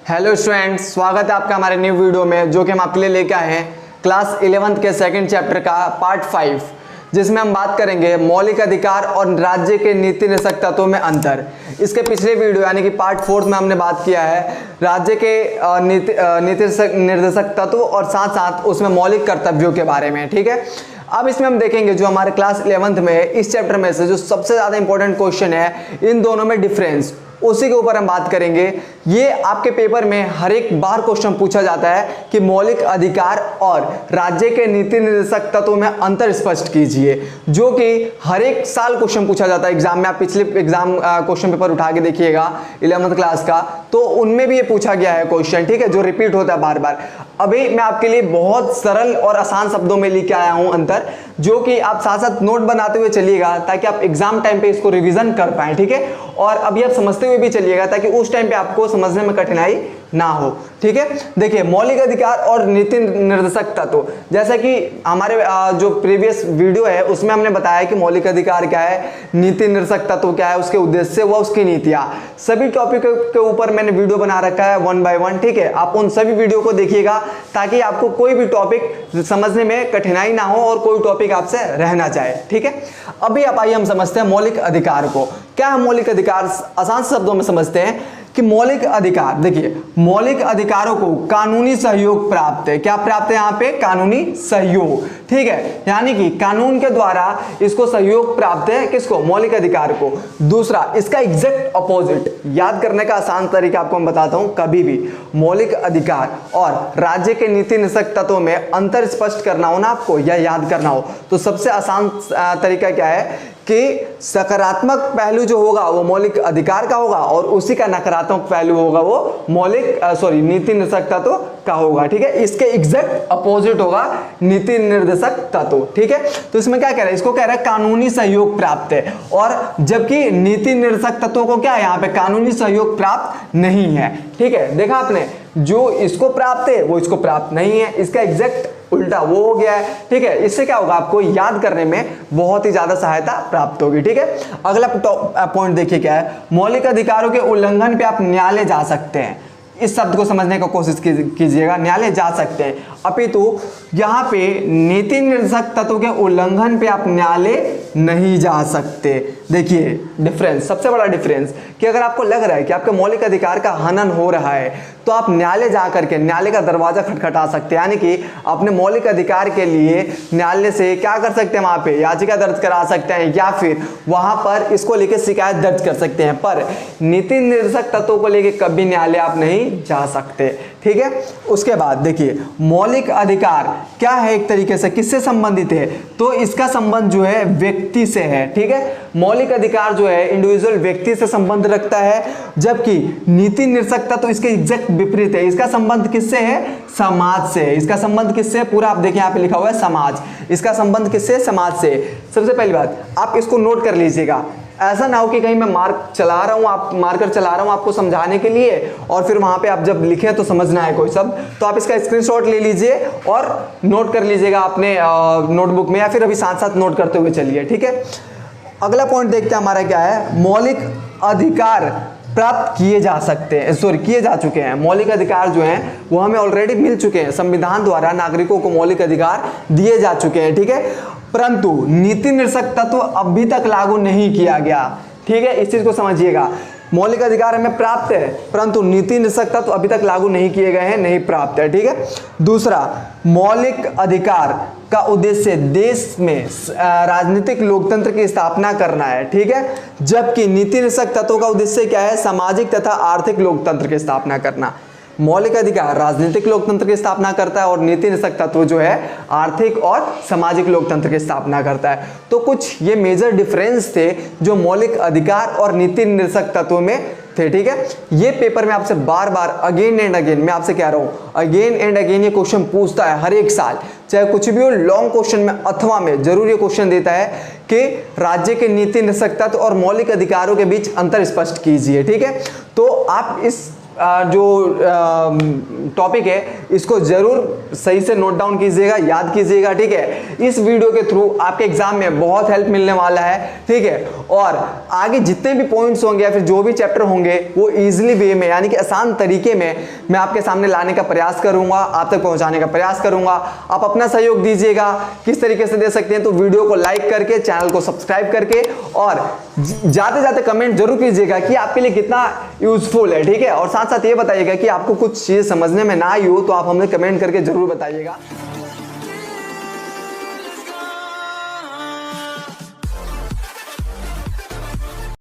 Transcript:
Hello students, स्वागत है आपका हमारे न्यू वीडियो में जो कि हम आपके लिए लेके आए हैं क्लास 11th के सेकंड चैप्टर का पार्ट 5, जिसमें हम बात करेंगे मौलिक अधिकार और राज्य के नीति निर्देशक तत्वों में अंतर। इसके पिछले वीडियो यानी कि पार्ट 4 में हमने बात किया है राज्य के नीति निर्देशक तत्व और साथ साथ उसमें मौलिक कर्तव्यों के बारे में। ठीक है, अब इसमें हम देखेंगे जो हमारे क्लास 11th में इस चैप्टर में से जो सबसे ज़्यादा इंपॉर्टेंट क्वेश्चन है, इन दोनों में डिफरेंस, उसी के ऊपर हम बात करेंगे। ये आपके पेपर में हर एक बार क्वेश्चन पूछा जाता है कि मौलिक अधिकार और राज्य के नीति निर्देशक तत्वों में अंतर स्पष्ट कीजिए, जो कि हर एक साल क्वेश्चन पूछा जाता है एग्जाम में। आप पिछले एग्जाम क्वेश्चन पेपर उठा के देखिएगा 11th क्लास का, तो उनमें भी ये पूछा गया है क्वेश्चन। ठीक है, जो रिपीट होता है बार बार। अभी मैं आपके लिए बहुत सरल और आसान शब्दों में लेके आया हूं अंतर, जो कि आप साथ साथ नोट बनाते हुए चलिएगा ताकि आप एग्जाम टाइम पे इसको रिवीजन कर पाए। ठीक है, और अभी आप समझते हुए भी चलिएगा ताकि उस टाइम पे आपको समझने में कठिनाई ना हो। ठीक है, देखिए मौलिक अधिकार और नीति निर्देशक तत्व, जैसा कि हमारे जो प्रीवियस वीडियो है उसमें हमने बताया कि मौलिक अधिकार क्या है, नीति निर्देशक तत्व क्या है, उसके उद्देश्य व उसकी नीतियां, सभी टॉपिक के ऊपर मैंने वीडियो बना रखा है 1 by 1। ठीक है, आप उन सभी वीडियो को देखिएगा ताकि आपको कोई भी टॉपिक समझने में कठिनाई ना हो और कोई टॉपिक आपसे रह ना जाए। ठीक है, अभी आप आइए हम समझते हैं मौलिक अधिकार को। क्या है मौलिक अधिकार? आसान शब्दों में समझते हैं कि मौलिक अधिकार, देखिए मौलिक अधिकारों को कानूनी सहयोग प्राप्त है। क्या प्राप्त है यहाँ पे? कानूनी सहयोग। ठीक है, यानी कि कानून के द्वारा इसको सहयोग प्राप्त है, किसको? मौलिक अधिकार को। दूसरा, इसका एग्जैक्ट अपोजिट याद करने का आसान तरीका आपको मैं बताता हूं। कभी भी मौलिक अधिकार और राज्य के नीति निर्देशक तत्वों में अंतर स्पष्ट करना हो ना आपको, या याद करना हो, तो सबसे आसान तरीका क्या है कि सकारात्मक पहलू जो होगा वो मौलिक अधिकार का होगा और उसी का नकारात्मक पहलू होगा वो नीति निर्देशक तत्व का होगा। ठीक है, इसके एग्जैक्ट अपोजिट होगा नीति निर्देशक तत्व। ठीक है, तो इसमें क्या कह रहा है? इसको कह रहा है कानूनी सहयोग प्राप्त है, और जबकि नीति निर्देशक तत्वों को क्या है यहाँ पे? कानूनी सहयोग प्राप्त नहीं है। ठीक है, देखा आपने, जो इसको प्राप्त है वो इसको प्राप्त नहीं है, इसका एग्जैक्ट उल्टा वो हो गया है। ठीक है, इससे क्या होगा? आपको याद करने में बहुत ही ज्यादा सहायता प्राप्त होगी। ठीक है, अगला पॉइंट देखिए क्या है। मौलिक अधिकारों के उल्लंघन पे आप न्यायालय जा सकते हैं। इस शब्द को समझने की कोशिश कीजिएगा, न्यायालय जा सकते हैं, अपितु यहाँ पे नीति निर्देशक तत्वों के उल्लंघन पे आप न्यायालय नहीं जा सकते। देखिए डिफरेंस, सबसे बड़ा डिफरेंस, कि अगर आपको लग रहा है कि आपके मौलिक अधिकार का हनन हो रहा है तो आप न्यायालय जा करके न्यायालय का दरवाजा खटखटा सकते हैं, यानी कि अपने मौलिक अधिकार के लिए न्यायालय से क्या कर सकते हैं? वहां पे याचिका दर्ज करा सकते हैं या फिर वहां पर इसको लेके शिकायत दर्ज कर सकते हैं, पर नीति निर्देशक तत्वों को लेके कभी न्यायालय आप नहीं जा सकते। ठीक है, उसके बाद देखिए मौलिक अधिकार क्या है? एक तरीके से किससे संबंधित है? तो इसका संबंध जो है व्यक्ति से है। ठीक है, मौलिक अधिकार जो है इंडिविजुअल व्यक्ति से संबंध रखता है, जबकि नीति निर्देशक तत्व इसके एग्जैक्ट विपरीत है। इसका संबंध किससे है? समाज से। इसका संबंध किससे? पूरा आप देखिए यहाँ पे लिखा हुआ है समाज। इसका संबंध किससे? समाज से। सबसे पहली बात आप इसको नोट कर लीजिएगा, ऐसा ना हो कि कहीं मैं मार्कर चला रहा हूं आपको समझाने के लिए और फिर वहां पे आप जब लिखें तो समझना है कोई शब्द, तो आप इसका स्क्रीनशॉट ले लीजिए और नोट कर लीजिएगा अपने नोटबुक में, या फिर अभी साथ साथ नोट करते हुए चलिए। ठीक है, अगला पॉइंट देखते हैं हमारा क्या है। मौलिक अधिकार प्राप्त किए जा चुके हैं। मौलिक अधिकार जो हैं वो हमें ऑलरेडी मिल चुके हैं, संविधान द्वारा नागरिकों को मौलिक अधिकार दिए जा चुके हैं। ठीक है, परंतु नीति निर्देशक तत्व अभी तक लागू नहीं किया गया। ठीक है, इस चीज को समझिएगा। मौलिक अधिकार हमें प्राप्त है परंतु नीति निर्देशक तत्व अभी तक लागू नहीं किए गए हैं, नहीं प्राप्त है। ठीक है, दूसरा, मौलिक अधिकार का उद्देश्य देश में राजनीतिक लोकतंत्र की स्थापना करना है। ठीक है, जबकि नीति निर्देशक तत्वों का उद्देश्य क्या है? सामाजिक तथा आर्थिक लोकतंत्र की स्थापना करना। मौलिक अधिकार राजनीतिक लोकतंत्र की स्थापना करता है और नीति निर्देशक तत्व जो है आर्थिक और सामाजिक लोकतंत्र की स्थापना करता है। तो कुछ ये मेजर डिफरेंस थे जो मौलिक अधिकार और नीति निर्देशक तत्वों में थे। ठीक है, ये पेपर में आपसे बार बार अगेन एंड अगेन, मैं आपसे कह रहा हूँ अगेन एंड अगेन ये क्वेश्चन पूछता है हर एक साल, चाहे कुछ भी हो, लॉन्ग क्वेश्चन में अथवा में जरूर ये क्वेश्चन देता है कि राज्य के नीति निर्देशक तत्व और मौलिक अधिकारों के बीच अंतर स्पष्ट कीजिए। ठीक है, तो आप इस जो टॉपिक है इसको जरूर सही से नोट डाउन कीजिएगा, याद कीजिएगा, ठीक है। इस वीडियो के थ्रू आपके एग्जाम में बहुत हेल्प मिलने वाला है, ठीक है। और आगे जितने भी पॉइंट्स होंगे या फिर जो भी चैप्टर होंगे वो इजीली वे में यानी कि आसान तरीके में मैं आपके सामने लाने का प्रयास करूंगा, आप तक पहुंचाने का प्रयास करूंगा। आप अपना सहयोग दीजिएगा, किस तरीके से दे सकते हैं तो वीडियो को लाइक करके, चैनल को सब्सक्राइब करके, और जाते जाते कमेंट जरूर कीजिएगा कि आपके लिए कितना यूजफुल है, ठीक है। और साथ साथ ये बताइएगा कि आपको कुछ चीज समझने में ना आई हो तो आप हमें कमेंट करके जरूर बताइएगा।